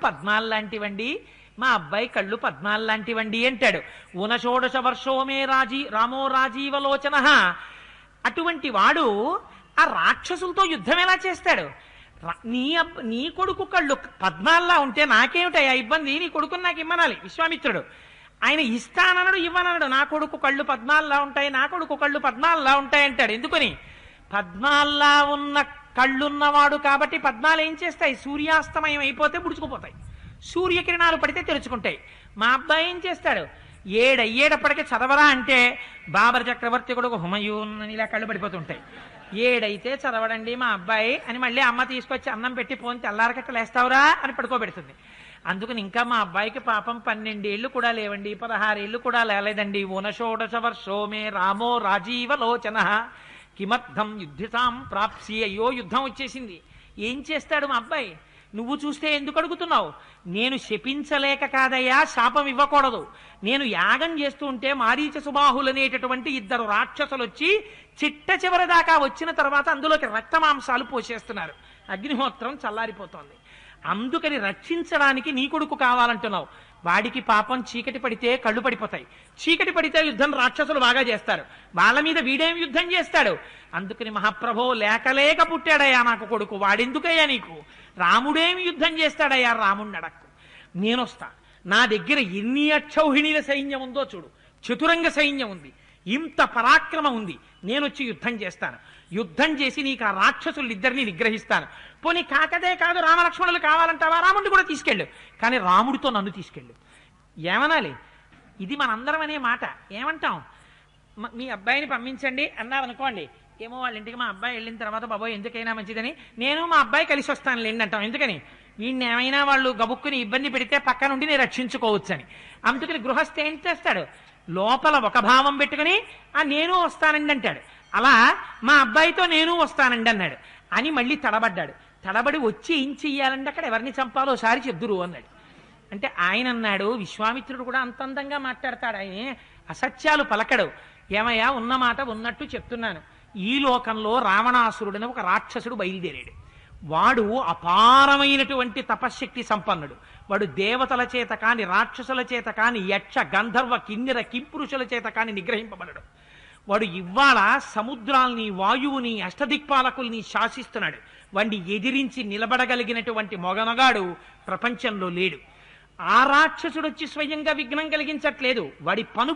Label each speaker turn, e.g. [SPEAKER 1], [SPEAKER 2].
[SPEAKER 1] పద్మాల్లాంటివండి, మా అబ్బాయి కళ్ళు పద్మాల్లాంటివండి అంటాడు. ఊనషోడశ వర్షోమే రామో రాజీవలోచన. అటువంటి వాడు ఆ రాక్షసులతో యుద్ధం ఎలా చేస్తాడు? నీ కొడుకు కళ్ళు పద్మాల్లా ఉంటే నాకేమిటా ఇబ్బంది? నీ కొడుకుని నాకు ఇమ్మనాలి విశ్వామిత్రుడు. ఆయన ఇస్తానన్నాడు, ఇవ్వనన్నాడు. నా కొడుకు కళ్ళు పద్మాల్లా ఉంటాయి, నా కొడుకు కళ్ళు పద్మాల్లా ఉంటాయి అంటాడు. ఎందుకని? పద్మాల్లా ఉన్న కళ్ళున్నవాడు కాబట్టి పద్మాలు ఏం చేస్తాయి? సూర్యాస్తమయం అయిపోతే బుడుచుకుపోతాయి, సూర్యకిరణాలు పడితే తెరుచుకుంటాయి. మా అబ్బాయి ఏం చేస్తాడు? ఏడయ్యేటప్పటికీ చదవరా అంటే బాబర్ చక్రవర్తి కొడుకు హుమయూన్ అని ఇలా కళ్ళు పడిపోతుంటాయి. ఏడైతే చదవడండి మా అబ్బాయి అని మళ్ళీ అమ్మ తీసుకొచ్చి అన్నం పెట్టి పోని తెల్లారకట్టలేస్తావురా అని పడుకోబెడుతుంది. అందుకని ఇంకా మా అబ్బాయికి పాపం 12 ఏళ్ళు కూడా లేవండి, 16 ఏళ్ళు కూడా లేలేదండి. ఊనషోడశ వర్షోమే రామో రాజీవలోచన కిమర్థం యుద్ధితాం ప్రాప్సి. అయ్యో యుద్ధం వచ్చేసింది. ఏం చేస్తాడు మా అబ్బాయి? నువ్వు చూస్తే ఎందుకు అడుగుతున్నావు? నేను శపించలేక కాదయ్యా, శాపం ఇవ్వకూడదు. నేను యాగం చేస్తూ ఉంటే మారీచ సుబాహులనేటటువంటి 2 రాక్షసులు వచ్చి చిట్ట చివరి దాకా వచ్చిన తర్వాత అందులోకి రక్తమాంసాలు పోసేస్తున్నారు. అగ్నిహోత్రం చల్లారిపోతోంది. అందుకని రక్షించడానికి నీ కొడుకు కావాలంటున్నావు. వాడికి పాపం చీకటి పడితే కళ్ళు పడిపోతాయి, చీకటి పడితే యుద్ధం రాక్షసులు బాగా చేస్తారు, వాళ్ళ మీద వీడేం యుద్ధం చేస్తాడు? అందుకని మహాప్రభో లేక పుట్టాడయ్యా నాకు కొడుకు, వాడెందుకయ్యా నీకు? రాముడేమి యుద్ధం చేస్తాడయ్యా? రాముడిని అడక్కు, నేనొస్తా. నా దగ్గర ఎన్ని అక్షౌహిణీల సైన్యం ఉందో చూడు, చతురంగ సైన్యం ఉంది, ఇంత పరాక్రమం ఉంది. నేనొచ్చి యుద్ధం చేస్తాను. యుద్ధం చేసి నీకు ఆ రాక్షసులిద్దరినీ నిగ్రహిస్తాను. పోనీ కాకదే కాదు, రామలక్ష్మణులు కావాలంటావా? రాముడిని కూడా తీసుకెళ్ళు, కానీ రాముడితో నన్ను తీసుకెళ్ళు. ఏమనాలి? ఇది మనందరం అనే మాట. ఏమంటాం? మీ అబ్బాయిని పంపించండి అన్నారనుకోండి, ఏమో వాళ్ళ ఇంటికి మా అబ్బాయి వెళ్ళిన తర్వాత బాబోయ్ ఎందుకైనా మంచిదని నేను మా అబ్బాయి కలిసి వస్తాను లేండి అంటాం. ఎందుకని? వీడిని ఏమైనా వాళ్ళు గబుక్కుని ఇబ్బంది పెడితే పక్క నుండి నేను రక్షించుకోవచ్చు అని. అందుకని గృహస్థ ఏం చేస్తాడు? లోపల ఒక భావం పెట్టుకుని నేను వస్తానండి అంటాడు. అలా మా అబ్బాయితో నేను వస్తానండి అన్నాడు అని మళ్ళీ తడబడ్డాడు. తడబడి వచ్చి ఏం చెయ్యాలంటే అక్కడ ఎవరిని చంపాలో ఒకసారి చెప్దురు అన్నాడు. అంటే ఆయన అన్నాడు, విశ్వామిత్రుడు కూడా అంత అందంగా మాట్లాడతాడు, ఆయన అసత్యాలు పలకడు. ఏమయ్యా, ఉన్న మాట ఉన్నట్టు చెప్తున్నాను. ఈ లోకంలో రావణాసురుడని ఒక రాక్షసుడు బయలుదేరాడు. వాడు అపారమైనటువంటి తపశ్శక్తి సంపన్నుడు. వాడు దేవతల చేత కాని, రాక్షసుల చేత కాని, యక్ష గంధర్వ కిన్నెర కింపురుషుల చేత కాని నిగ్రహింపబడడు. వాడు ఇవాళ సముద్రాల్ని, వాయువుని, అష్టదిక్పాలకుల్ని శాసిస్తున్నాడు. వాడిని ఎదిరించి నిలబడగలిగినటువంటి మొగనగాడు ప్రపంచంలో లేడు. ఆ రాక్షసుడు వచ్చి స్వయంగా విఘ్నం కలిగించట్లేదు, వాడి పను